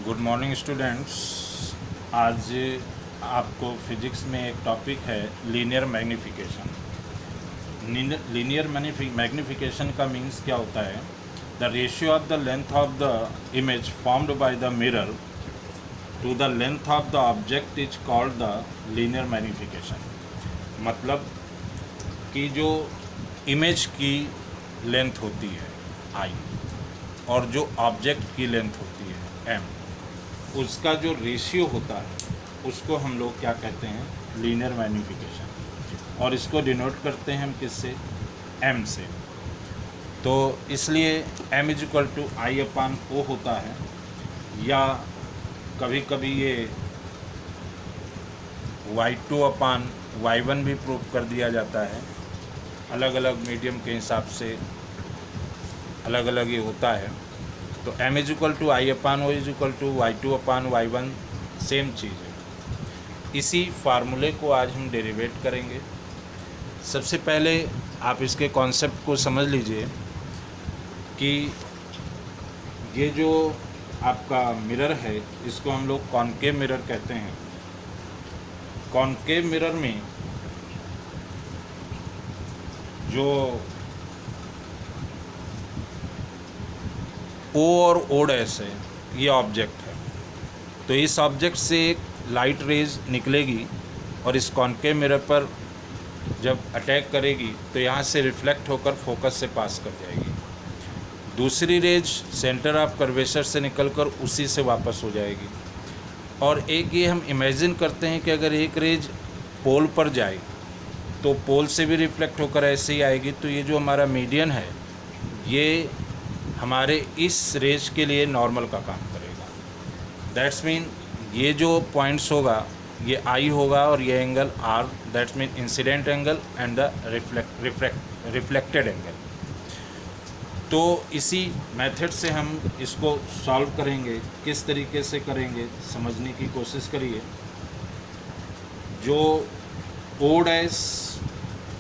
Good morning students. आज आपको physics में एक टॉपिक है लीनियर मैग्नीफिकेशन। लीनियर मैग्नीफिकेशन का मीन्स क्या होता है? The ratio of the length of the image formed by the mirror to the length of the object is called the linear magnification. मतलब कि जो इमेज की लेंथ होती है आई और जो ऑब्जेक्ट की लेंथ होती है एम, उसका जो रेशियो होता है उसको हम लोग क्या कहते हैं? Linear magnification. और इसको डिनोट करते हैं हम किससे? एम से। तो इसलिए M is equal to I upon ओ होता है, या कभी कभी ये y2 अपान y1 भी प्रूव कर दिया जाता है। अलग अलग मीडियम के हिसाब से अलग अलग ये होता है। तो m is equal to I upon O is equal to y2 upon y1 same चीज़ है। इसी फार्मूले को आज हम डेरिवेट करेंगे। सबसे पहले आप इसके कॉन्सेप्ट को समझ लीजिए कि ये जो आपका मिरर है इसको हम लोग कॉनकेव मिरर कहते हैं। कॉनकेव मिरर में जो ओ और ओ डैश है ये ऑब्जेक्ट है, तो इस ऑब्जेक्ट से एक लाइट रेज निकलेगी और इस कॉनकेव मिरर पर जब अटैक करेगी तो यहाँ से रिफ्लेक्ट होकर फोकस से पास कर जाएगी। दूसरी रेज सेंटर ऑफ कर्वेचर से निकलकर उसी से वापस हो जाएगी। और एक ये हम इमेजिन करते हैं कि अगर एक रेज पोल पर जाए तो पोल से भी रिफ्लेक्ट होकर ऐसे ही आएगी। तो ये जो हमारा मीडियन है ये हमारे इस रेज के लिए नॉर्मल का काम करेगा। दैट्स मीन ये जो पॉइंट्स होगा ये आई होगा और ये angle R, that's mean incident angle and the reflected angle. तो इसी मेथड से हम इसको सॉल्व करेंगे। किस तरीके से करेंगे समझने की कोशिश करिए। जो ओ डैश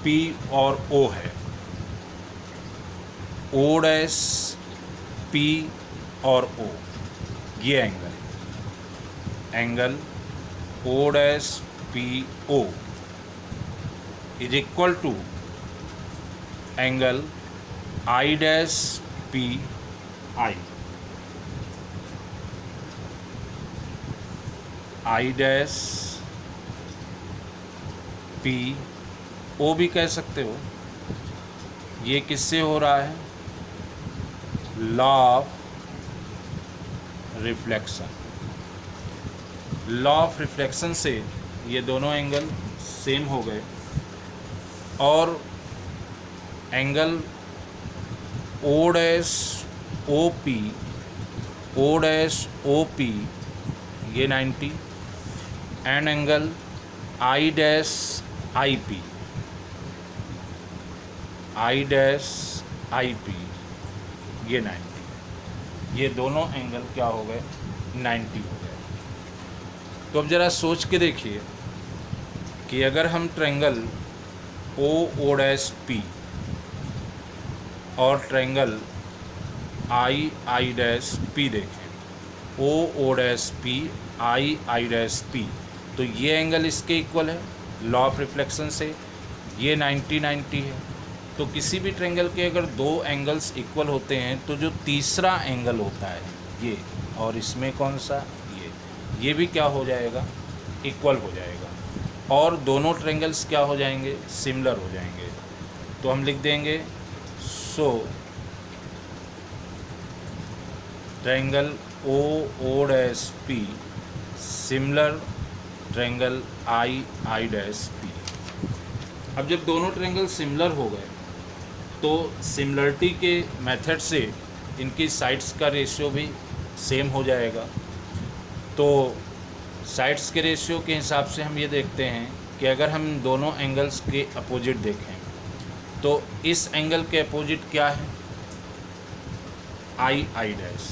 पी और ओ है, ओ डैश पी और ओ, ये angle O dash P O is equal to angle I dash P I. I dash P O भी कह सकते हो। ये किससे हो रहा है? Law of reflection. Law of reflection से ये दोनों एंगल सेम हो गए और angle O dash O P, O dash O P ये 90 and angle I dash I P, I dash I P ये 90। ये दोनों एंगल क्या हो गए? 90 हो गए। तो अब ज़रा सोच के देखिए कि अगर हम triangle O O dash P और triangle I I dash P देखें, O O dash P I I dash P, तो ये एंगल इसके इक्वल है लॉ ऑफ रिफ्लेक्शन से। ये 90 है। तो किसी भी ट्रायंगल के अगर दो एंगल्स इक्वल होते हैं तो जो तीसरा एंगल होता है ये, और इसमें कौन सा? ये भी क्या हो जाएगा? इक्वल हो जाएगा। और दोनों ट्रायंगल्स क्या हो जाएंगे? सिमिलर हो जाएंगे। तो हम लिख देंगे so triangle O O dash P similar triangle I I dash P. अब जब दोनों ट्रायंगल सिमिलर हो गए तो सिमिलरिटी के मेथड से इनकी साइड्स का रेशियो भी सेम हो जाएगा। तो साइड्स के रेशियो के हिसाब से हम ये देखते हैं कि अगर हम दोनों एंगल्स के अपोजिट देखें तो इस एंगल के अपोजिट क्या है? आई आई डैश।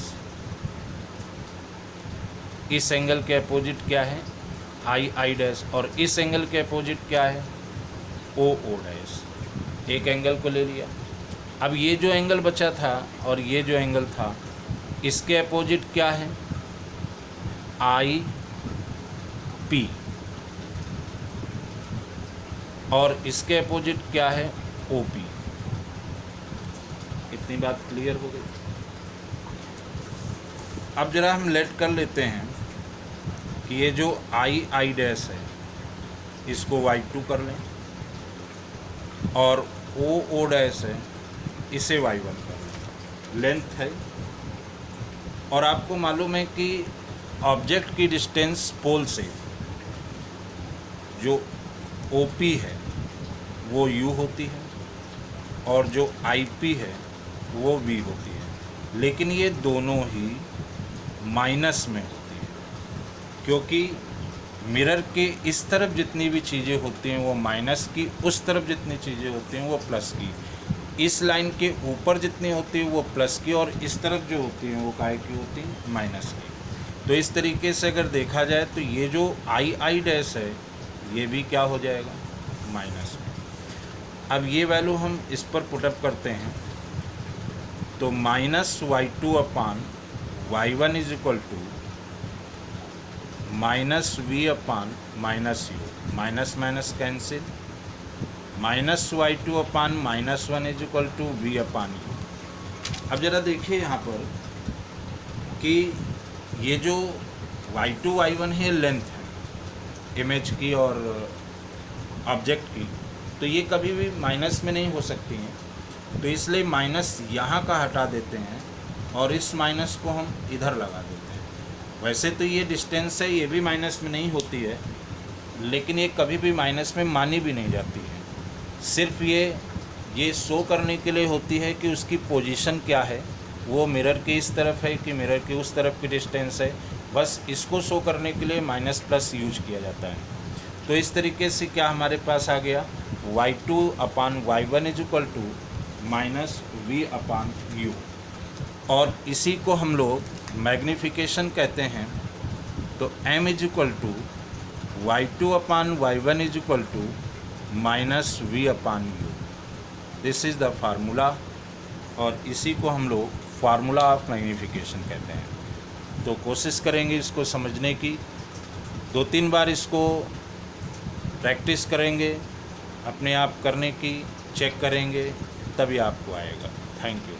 इस एंगल के अपोजिट क्या है? आई आई डैश। और इस एंगल के अपोजिट क्या है? ओ ओ डैश। एक एंगल को ले लिया। अब ये जो एंगल बचा था और ये जो एंगल था इसके अपोजिट क्या है? आई पी, और इसके अपोजिट क्या है, ओ पी। इतनी बात क्लियर हो गई। अब जरा हम लेट कर लेते हैं कि ये जो आई डैश है इसको y2 कर लें, और ओ डैश है इसे y1 कर लें। लेंथ है, और आपको मालूम है कि ऑब्जेक्ट की डिस्टेंस पोल से जो OP है वो U होती है, और जो IP है वो V होती है, लेकिन ये दोनों ही माइनस में होती है, क्योंकि मिरर के इस तरफ जितनी भी चीज़ें होती हैं वो माइनस की, उस तरफ जितनी चीज़ें होती हैं वो प्लस की, इस लाइन के ऊपर जितनी होती है वो प्लस की, और इस तरफ जो होती हैं वो काहे की होती हैं, माइनस की। तो इस तरीके से अगर देखा जाए तो ये जो आई डैश है ये भी क्या हो जाएगा, माइनस में। अब ये वैल्यू हम इस पर पुटअप करते हैं, तो -y2 upon y1 is equal to -v upon -u, minus minus cancel, -y2 upon -1 is equal to v upon u। अब ज़रा देखिए यहाँ पर कि ये जो y2 y1 है लेंथ है इमेज की और ऑब्जेक्ट की, तो ये कभी भी माइनस में नहीं हो सकती हैं, तो इसलिए माइनस यहाँ का हटा देते हैं और इस माइनस को हम इधर लगा देते हैं। वैसे तो ये डिस्टेंस है, ये भी माइनस में नहीं होती है, लेकिन ये कभी भी माइनस में मानी भी नहीं जाती है। सिर्फ ये शो करने के लिए होती है कि उसकी पोजीशन क्या है, वो मिरर के इस तरफ है कि मिरर के उस तरफ की डिस्टेंस है, बस इसको शो करने के लिए माइनस प्लस यूज किया जाता है। तो इस तरीके से क्या हमारे पास आ गया, y2 upon y1 is equal to -v upon u, और इसी को हम लोग मैग्नीफिकेशन कहते हैं। तो m is equal to y2 upon y1 is equal to -v upon u। This is the formula, और इसी को हम लोग फार्मूला ऑफ मैग्नीफिकेशन कहते हैं। तो कोशिश करेंगे इसको समझने की, 2-3 बार इसको प्रैक्टिस करेंगे, अपने आप करने की चेक करेंगे, तभी आपको आएगा। Thank you.